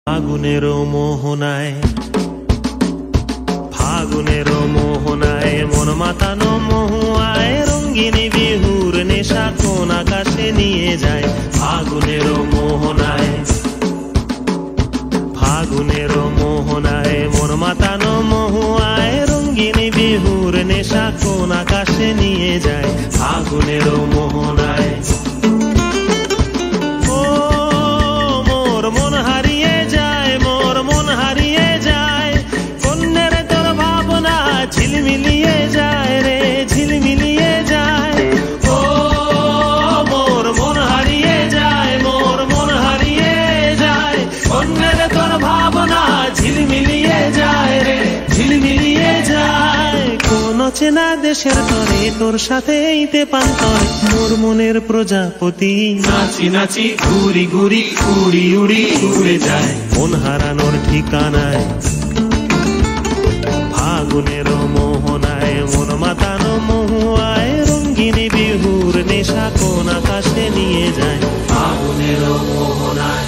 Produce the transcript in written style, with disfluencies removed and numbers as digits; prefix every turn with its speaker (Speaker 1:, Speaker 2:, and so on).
Speaker 1: ফাগুনের মোহনায় মন মাতানো মহুয়ায় রঙ্গিনী বিহুর নেশা কোন আকাশে নিয়ে যায়। ফাগুনের মোহনায় মন মাতানো মহুয়ায় রঙ্গিনী বিহুর নেশা কোন আকাশে নিয়ে যায়। ফাগুনের মোহনায় ঝিলমিলিয়ে যায় রে, ঝিলমিলিয়ে যায়। ও মোর মন হারিয়ে যায়, মোর মন হারিয়ে যায়। অন্যের তোর ভাবনা ঝিলমিলিয়ে যায় রে, ঝিলমিলিয়ে যায়। কোন চেনা দেশের তরে তোর সাথে এইতে পান্তরে মোর মনের প্রজাপতি নাচি নাচি ঘুরি ঘুরি উড়ি উড়ি উড়ে যায় মন হারানোর ঠিকানায়। ফাগুনের মোহনায় মন মাতানো মহুয়ায় রঙ্গিনী বিহুর নেশা কোন আকাশে নিয়ে যায়। ফাগুনের মোহনায়